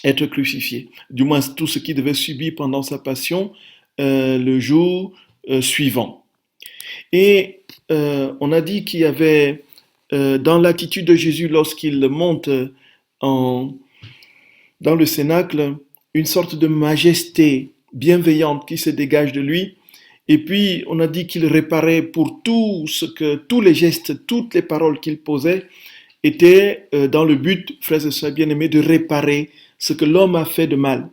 être crucifié. Du moins tout ce qu'il devait subir pendant sa passion le jour suivant. Et on a dit qu'il y avait dans l'attitude de Jésus lorsqu'il monte en, dans le cénacle une sorte de majesté bienveillante qui se dégage de lui. Et puis on a dit qu'il réparait pour tous les gestes, toutes les paroles qu'il posait étaient dans le but, frères et sœurs bien-aimés, de réparer ce que l'homme a fait de mal.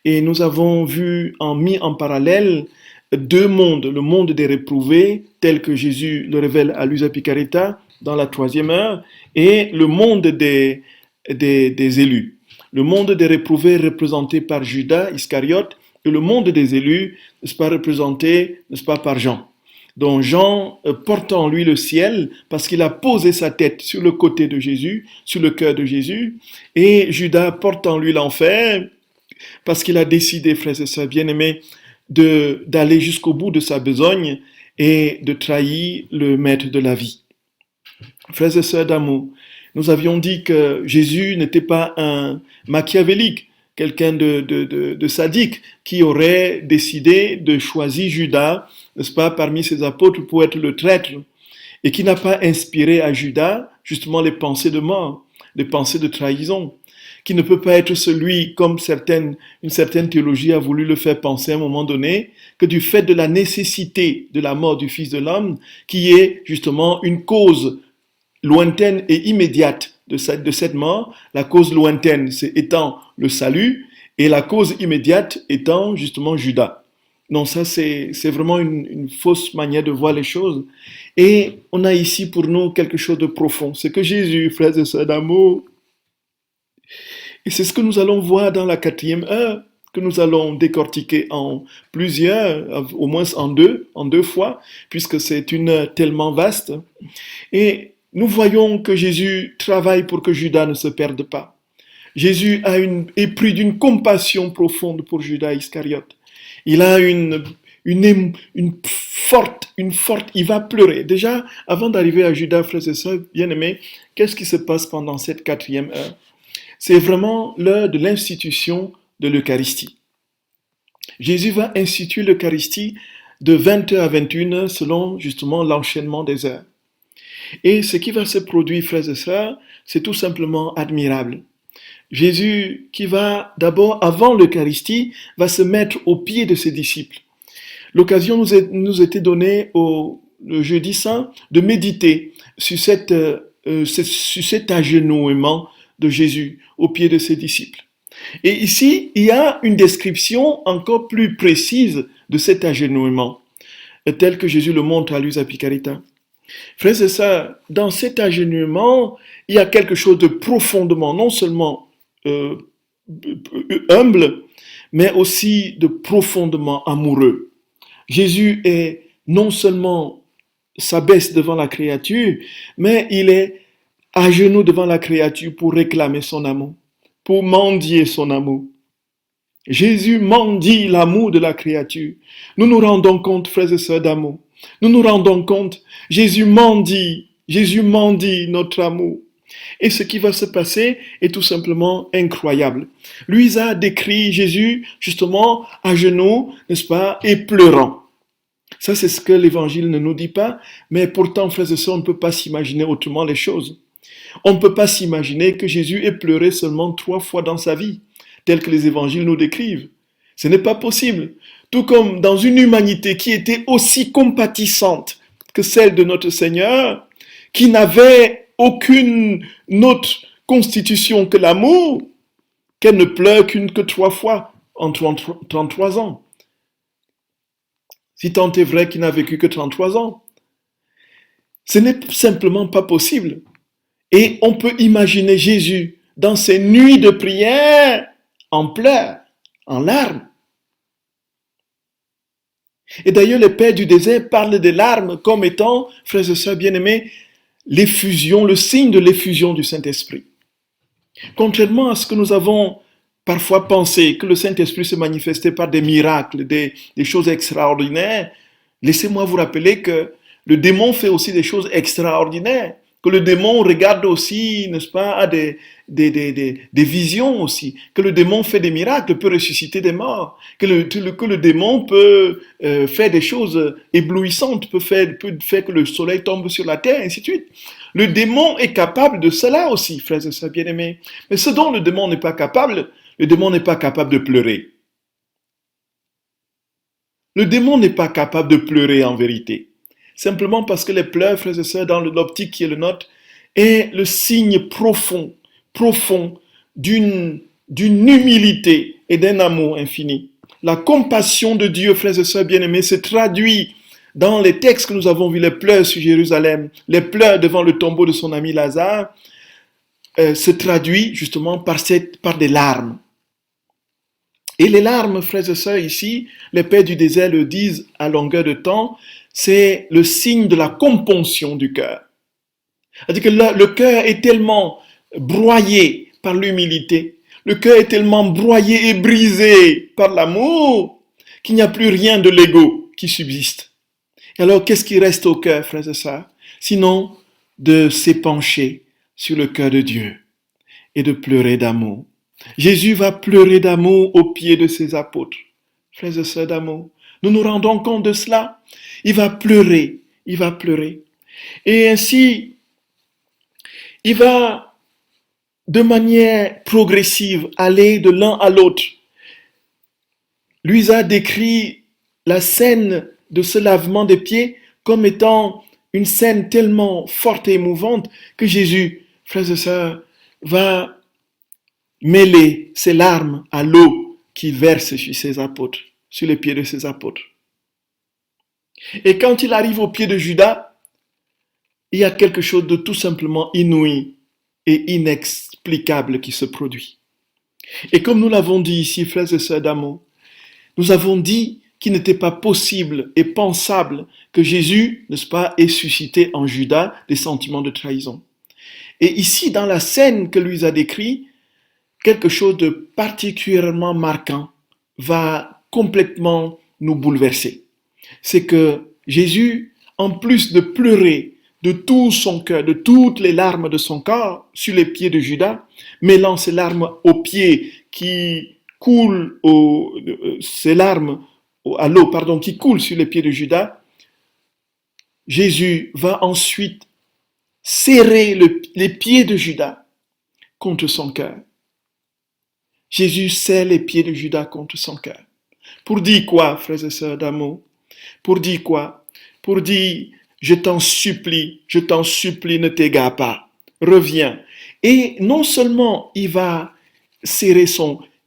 Et nous avons mis en parallèle deux mondes, le monde des réprouvés, tel que Jésus le révèle à Luisa Picaretta dans la 3e heure, et le monde des élus. Le monde des réprouvés représenté par Judas Iscariote, et le monde des élus, n'est-ce pas, représenté, n'est-ce pas, par Jean. Donc Jean porte en lui le ciel parce qu'il a posé sa tête sur le côté de Jésus, sur le cœur de Jésus, et Judas porte en lui l'enfer parce qu'il a décidé, frères et sœurs bien-aimés, d'aller jusqu'au bout de sa besogne et de trahir le maître de la vie. Frères et sœurs d'amour, nous avions dit que Jésus n'était pas un machiavélique, quelqu'un de sadique qui aurait décidé de choisir Judas, n'est-ce pas, parmi ses apôtres pour être le traître, et qui n'a pas inspiré à Judas justement les pensées de mort, les pensées de trahison, qui ne peut pas être celui, comme une certaine théologie a voulu le faire penser à un moment donné, que du fait de la nécessité de la mort du Fils de l'homme, qui est justement une cause lointaine et immédiate de cette mort, la cause lointaine étant le salut, et la cause immédiate étant justement Judas. Non, ça c'est vraiment une fausse manière de voir les choses. Et on a ici pour nous quelque chose de profond. C'est que Jésus, frères et sœurs d'amour, et c'est ce que nous allons voir dans la 4e heure, que nous allons décortiquer en plusieurs, au moins en deux fois, puisque c'est une heure tellement vaste. Et nous voyons que Jésus travaille pour que Judas ne se perde pas. Jésus est pris d'une compassion profonde pour Judas Iscariote. Il a une forte, il va pleurer. Déjà, avant d'arriver à Judas, frères et sœurs bien-aimés, qu'est-ce qui se passe pendant cette 4e heure? C'est vraiment l'heure de l'institution de l'Eucharistie. Jésus va instituer l'Eucharistie de 20h à 21h selon justement l'enchaînement des heures. Et ce qui va se produire, frères et sœurs, c'est tout simplement admirable. Jésus, qui va d'abord, avant l'Eucharistie, va se mettre aux pieds de ses disciples. L'occasion nous était donnée le jeudi saint de méditer sur cet agenouillement de Jésus aux pieds de ses disciples. Et ici, il y a une description encore plus précise de cet agenouillement, tel que Jésus le montre à Luisa Picaretta. Frères et sœurs, dans cet agenouillement, il y a quelque chose de profondément, non seulement humble, mais aussi de profondément amoureux. Jésus est non seulement s'abaisse devant la créature, mais il est à genoux devant la créature pour réclamer son amour, pour mendier son amour. Jésus mendie l'amour de la créature. Nous nous rendons compte, frères et sœurs d'amour. Nous nous rendons compte, Jésus mendie notre amour. Et ce qui va se passer est tout simplement incroyable. Luisa décrit Jésus justement à genoux, n'est-ce pas, et pleurant. Ça, c'est ce que l'Évangile ne nous dit pas, mais pourtant, frères et sœurs, on ne peut pas s'imaginer autrement les choses. On ne peut pas s'imaginer que Jésus ait pleuré seulement 3 fois dans sa vie, tel que les Évangiles nous décrivent. Ce n'est pas possible. Tout comme dans une humanité qui était aussi compatissante que celle de notre Seigneur, qui n'avait aucune autre constitution que l'amour, qu'elle ne pleure que 3 fois en 33 ans. Si tant est vrai qu'il n'a vécu que 33 ans. Ce n'est simplement pas possible. Et on peut imaginer Jésus dans ses nuits de prière en pleurs, en larmes. Et d'ailleurs, les pères du désert parlent des larmes comme étant, frères et sœurs bien-aimés, l'effusion, le signe de l'effusion du Saint-Esprit. Contrairement à ce que nous avons parfois pensé, que le Saint-Esprit se manifestait par des miracles, des choses extraordinaires, laissez-moi vous rappeler que le démon fait aussi des choses extraordinaires. que le démon regarde aussi, n'est-ce pas, a des visions aussi, que le démon fait des miracles, peut ressusciter des morts, que le démon peut faire des choses éblouissantes, peut faire que le soleil tombe sur la terre, et ainsi de suite. Le démon est capable de cela aussi, frères et sœurs bien-aimés. Mais ce dont le démon n'est pas capable de pleurer. Le démon n'est pas capable de pleurer en vérité. Simplement parce que les pleurs, frères et sœurs, dans l'optique qui est le nôtre, est le signe profond d'une humilité et d'un amour infini. La compassion de Dieu, frères et sœurs bien-aimés, se traduit dans les textes que nous avons vus, les pleurs sur Jérusalem, les pleurs devant le tombeau de son ami Lazare, se traduit justement par des larmes. Et les larmes, frères et sœurs, ici, les pères du désert le disent à longueur de temps, c'est le signe de la componction du cœur. C'est-à-dire que le cœur est tellement broyé par l'humilité, le cœur est tellement broyé et brisé par l'amour, qu'il n'y a plus rien de l'ego qui subsiste. Et alors, qu'est-ce qui reste au cœur, frères et sœurs? Sinon, de s'épancher sur le cœur de Dieu et de pleurer d'amour. Jésus va pleurer d'amour aux pieds de ses apôtres. Frères et sœurs d'amour, nous nous rendons compte de cela. Il va pleurer. Et ainsi, il va de manière progressive aller de l'un à l'autre. Luisa décrit la scène de ce lavement des pieds comme étant une scène tellement forte et émouvante que Jésus, frères et sœurs, va mêler ses larmes à l'eau qu'il verse sur ses apôtres, sur les pieds de ses apôtres. Et quand il arrive au pied de Judas, il y a quelque chose de tout simplement inouï et inexplicable qui se produit. Et comme nous l'avons dit ici, frères et sœurs d'amour, nous avons dit qu'il n'était pas possible et pensable que Jésus, n'est-ce pas, ait suscité en Judas des sentiments de trahison. Et ici, dans la scène que lui a décrite, quelque chose de particulièrement marquant va complètement nous bouleverser. C'est que Jésus, en plus de pleurer de tout son cœur, de toutes les larmes de son corps sur les pieds de Judas, mêlant ces larmes aux pieds qui coulent, ces larmes à l'eau, qui coulent sur les pieds de Judas, Jésus va ensuite serrer les pieds de Judas contre son cœur. Jésus serre les pieds de Judas contre son cœur. Pour dire quoi, frères et sœurs d'amour? Pour dire quoi? Pour dire, je t'en supplie, ne t'égare pas, reviens. Et non seulement il va serrer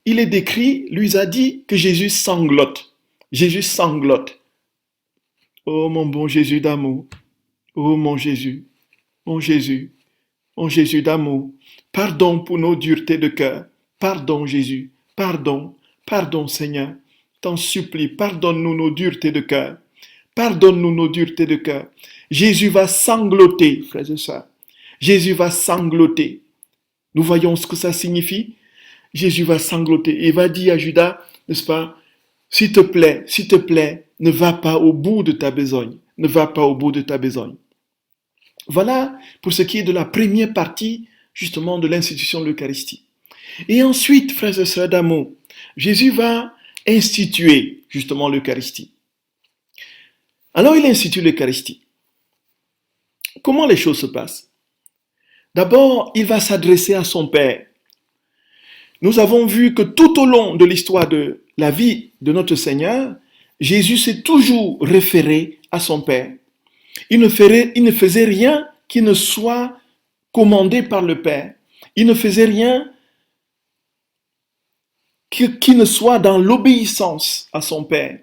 il est décrit, lui a dit que Jésus sanglote. Jésus sanglote. Oh mon bon Jésus d'amour, oh mon Jésus d'amour, pardon pour nos duretés de cœur. Pardon Jésus, pardon Seigneur, t'en supplie, pardonne-nous nos duretés de cœur. Pardonne-nous nos duretés de cœur. Jésus va sangloter, frères et sœurs. Jésus va sangloter. Nous voyons ce que ça signifie. Jésus va sangloter. Il va dire à Judas, n'est-ce pas, s'il te plaît, ne va pas au bout de ta besogne. Ne va pas au bout de ta besogne. Voilà pour ce qui est de la première partie, justement, de l'institution de l'Eucharistie. Et ensuite, frères et sœurs d'amour, Jésus va instituer justement l'Eucharistie. Alors il institue l'Eucharistie. Comment les choses se passent? D'abord, il va s'adresser à son Père. Nous avons vu que tout au long de l'histoire de la vie de notre Seigneur, Jésus s'est toujours référé à son Père. Il ne faisait rien qui ne soit commandé par le Père. Il ne faisait rien qui ne soit dans l'obéissance à son Père.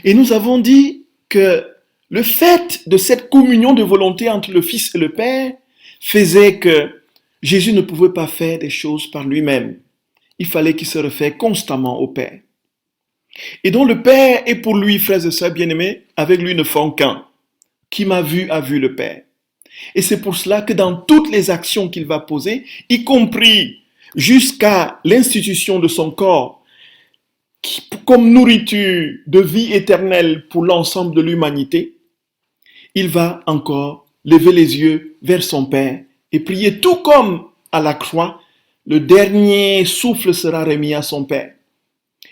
Et nous avons dit que le fait de cette communion de volonté entre le Fils et le Père faisait que Jésus ne pouvait pas faire des choses par lui-même. Il fallait qu'il se réfère constamment au Père. Et donc le Père est pour lui, frères et sœurs bien-aimés, avec lui ne font qu'un. Qui m'a vu a vu le Père. Et c'est pour cela que dans toutes les actions qu'il va poser, y compris jusqu'à l'institution de son corps, comme nourriture de vie éternelle pour l'ensemble de l'humanité, il va encore lever les yeux vers son Père et prier tout comme à la croix, le dernier souffle sera remis à son Père.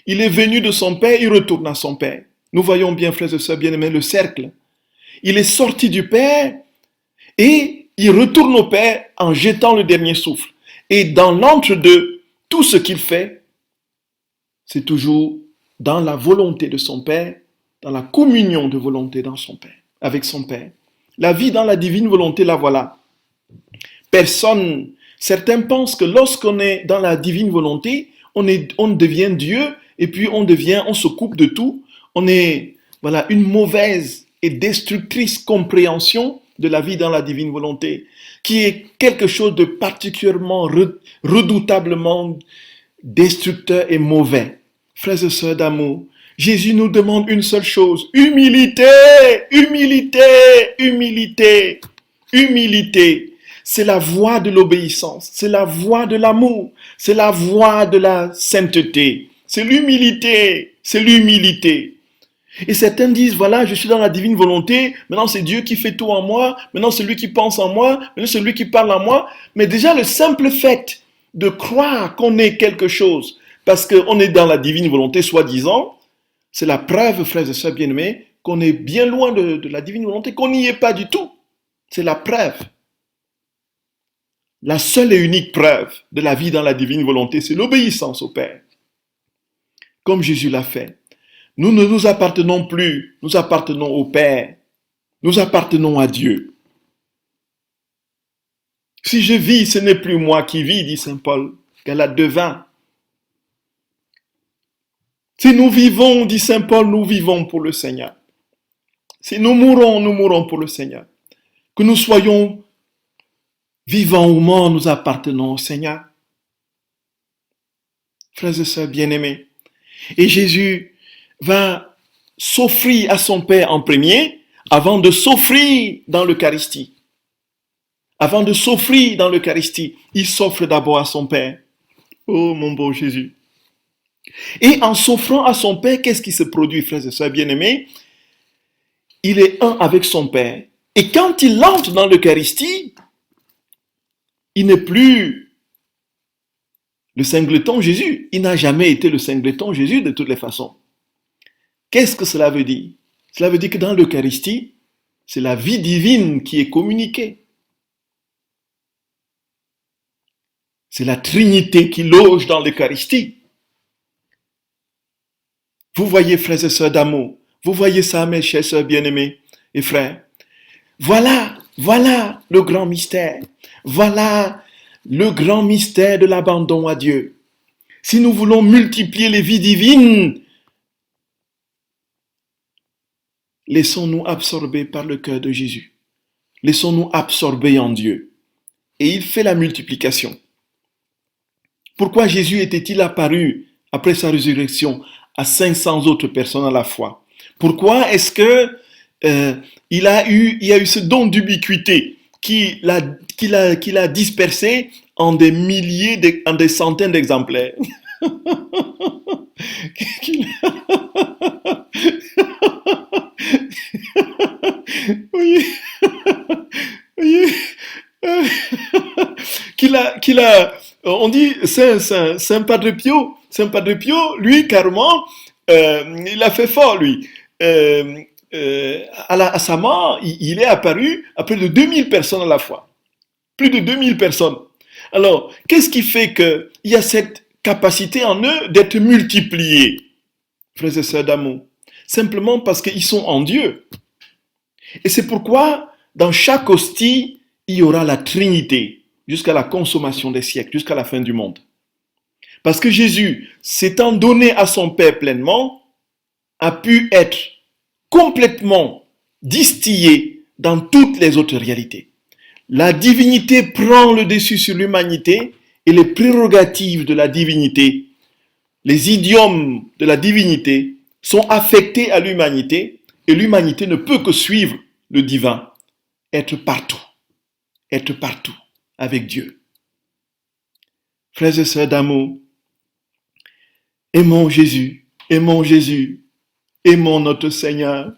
Il est venu de son Père, il retourne à son Père. Nous voyons bien, frères et sœurs bien-aimés, le cercle. Il est sorti du Père et il retourne au Père en jetant le dernier souffle. Et dans l'entre-deux, tout ce qu'il fait, c'est toujours dans la volonté de son Père, dans la communion de volonté dans son Père, avec son Père. La vie dans la divine volonté, la voilà. Certains pensent que lorsqu'on est dans la divine volonté, on devient Dieu et puis on se coupe de tout. On est, voilà, une mauvaise et destructrice compréhension de la vie dans la divine volonté, qui est quelque chose de particulièrement redoutablement destructeur et mauvais. Frères et sœurs d'amour, Jésus nous demande une seule chose, humilité, humilité, humilité, humilité. C'est la voie de l'obéissance, c'est la voie de l'amour, c'est la voie de la sainteté, c'est l'humilité, c'est l'humilité. Et certains disent, voilà, je suis dans la divine volonté, maintenant c'est Dieu qui fait tout en moi, maintenant c'est lui qui pense en moi, maintenant c'est lui qui parle en moi. Mais déjà le simple fait de croire qu'on est quelque chose, parce qu'on est dans la divine volonté, soi-disant, c'est la preuve, frères et sœurs bien-aimés, qu'on est bien loin de la divine volonté, qu'on n'y est pas du tout. C'est la preuve. La seule et unique preuve de la vie dans la divine volonté, c'est l'obéissance au Père. Comme Jésus l'a fait. Nous ne nous appartenons plus, nous appartenons au Père. Nous appartenons à Dieu. Si je vis, ce n'est plus moi qui vis, dit saint Paul, Galates 2:20. Si nous vivons, dit saint Paul, nous vivons pour le Seigneur. Si nous mourons pour le Seigneur. Que nous soyons vivants ou morts, nous appartenons au Seigneur. Frères et sœurs bien-aimés. Et Jésus va s'offrir à son Père en premier, avant de s'offrir dans l'Eucharistie. Avant de s'offrir dans l'Eucharistie, il s'offre d'abord à son Père. Oh mon beau Jésus. Et en s'offrant à son Père, qu'est-ce qui se produit, frères et sœurs bien-aimés? Il est un avec son Père. Et quand il entre dans l'Eucharistie, il n'est plus le singleton Jésus. Il n'a jamais été le singleton Jésus de toutes les façons. Qu'est-ce que cela veut dire? Cela veut dire que dans l'Eucharistie, c'est la vie divine qui est communiquée. C'est la Trinité qui loge dans l'Eucharistie. Vous voyez, frères et sœurs d'amour, vous voyez ça, mes chers sœurs bien-aimés et frères. Voilà le grand mystère. Voilà le grand mystère de l'abandon à Dieu. Si nous voulons multiplier les vies divines, laissons-nous absorber par le cœur de Jésus. Laissons-nous absorber en Dieu. Et il fait la multiplication. Pourquoi Jésus était-il apparu après sa résurrection à 500 autres personnes à la fois? Pourquoi est-ce que il y a eu ce don d'ubiquité qu'il a dispersé en des milliers, en des centaines d'exemplaires? Oui, oui. On dit Saint Padre Pio, lui carrément, il a fait fort lui. À sa mort, il est apparu à plus de 2000 personnes à la fois. Plus de 2000 personnes. Alors, qu'est-ce qui fait qu'il y a cette capacité en eux d'être multipliés, frères et sœurs d'amour? Simplement parce qu'ils sont en Dieu. Et c'est pourquoi, dans chaque hostie, il y aura la Trinité, jusqu'à la consommation des siècles, jusqu'à la fin du monde. Parce que Jésus, s'étant donné à son Père pleinement, a pu être complètement distillé dans toutes les autres réalités. La divinité prend le dessus sur l'humanité et les prérogatives de la divinité, les idiomes de la divinité sont affectés à l'humanité et l'humanité ne peut que suivre le divin, être partout avec Dieu. Frères et sœurs d'amour, aimons Jésus, aimons notre Seigneur.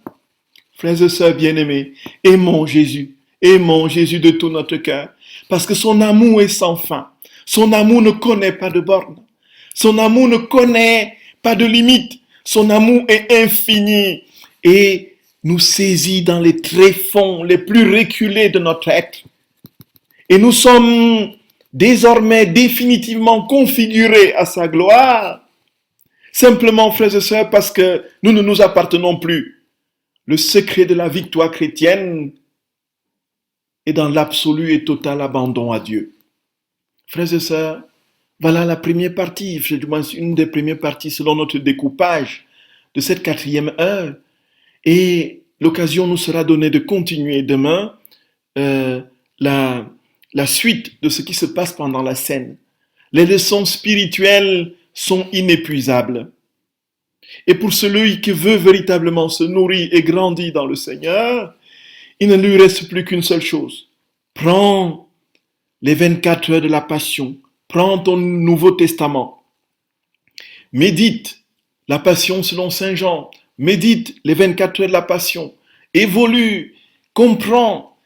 Frères et sœurs bien-aimés, aimons Jésus, Aimons Jésus de tout notre cœur, parce que son amour est sans fin. Son amour ne connaît pas de bornes. Son amour ne connaît pas de limites. Son amour est infini et nous saisit dans les tréfonds les plus reculés de notre être. Et nous sommes désormais définitivement configurés à sa gloire, simplement, frères et sœurs, parce que nous ne nous appartenons plus. Le secret de la victoire chrétienne est dans l'absolu et total abandon à Dieu. Frères et sœurs, voilà la première partie, du moins une des premières parties selon notre découpage de cette 4e heure. Et l'occasion nous sera donnée de continuer demain la suite de ce qui se passe pendant la scène. Les leçons spirituelles sont inépuisables. Et pour celui qui veut véritablement se nourrir et grandir dans le Seigneur, il ne lui reste plus qu'une seule chose. Prends les 24 heures de la Passion. Prends ton Nouveau Testament. Médite la Passion selon Saint Jean. Médite les 24 heures de la Passion. Évolue, comprends.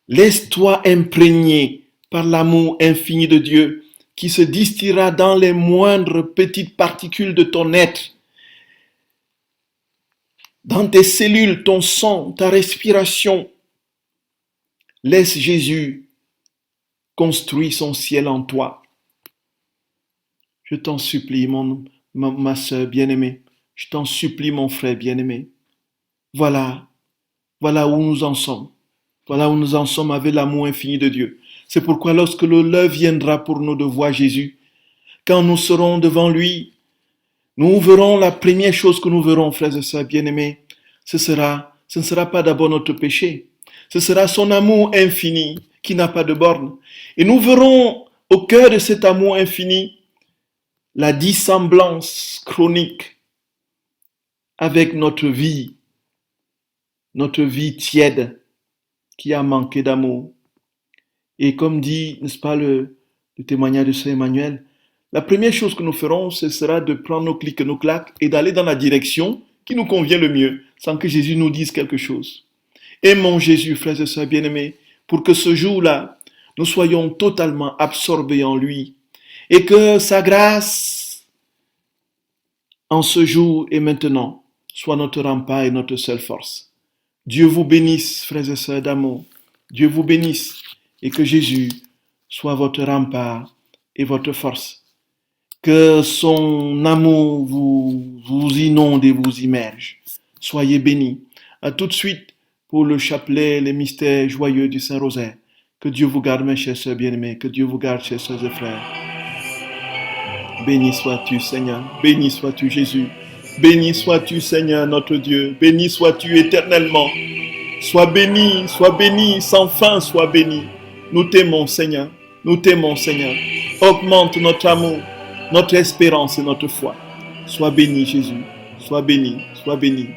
Laisse-toi imprégner par l'amour infini de Dieu qui se distillera dans les moindres petites particules de ton être. Dans tes cellules, ton sang, ta respiration. Laisse Jésus construire son ciel en toi. Je t'en supplie, ma sœur bien-aimée. Je t'en supplie, mon frère bien-aimé. Voilà où nous en sommes. Voilà où nous en sommes avec l'amour infini de Dieu. C'est pourquoi lorsque l'heure viendra pour nous de voir Jésus, quand nous serons devant lui, nous verrons la première chose que nous verrons, frères et sœurs bien-aimés. Ce ne sera pas d'abord notre péché. Ce sera son amour infini qui n'a pas de borne. Et nous verrons au cœur de cet amour infini la dissemblance chronique avec notre vie tiède qui a manqué d'amour. Et comme dit, n'est-ce pas, le témoignage de Saint Emmanuel, la première chose que nous ferons, ce sera de prendre nos clics et nos claques et d'aller dans la direction qui nous convient le mieux, sans que Jésus nous dise quelque chose. Aimons Jésus, frères et sœurs bien-aimés, pour que ce jour-là, nous soyons totalement absorbés en lui et que sa grâce, en ce jour et maintenant, soit notre rempart et notre seule force. Dieu vous bénisse, frères et sœurs d'amour. Dieu vous bénisse et que Jésus soit votre rempart et votre force. Que son amour vous inonde et vous immerge. Soyez bénis. À tout de suite pour le chapelet, les mystères joyeux du Saint-Rosaire. Que Dieu vous garde, mes chers sœurs bien-aimés. Que Dieu vous garde, chers sœurs et frères. Béni sois-tu, Seigneur. Béni sois-tu, Jésus. Béni sois-tu, Seigneur, notre Dieu. Béni sois-tu éternellement. Sois béni, sans fin, sois béni. Nous t'aimons, Seigneur. Nous t'aimons, Seigneur. Augmente notre amour, notre espérance et notre foi. Sois béni, Jésus. Sois béni, sois béni.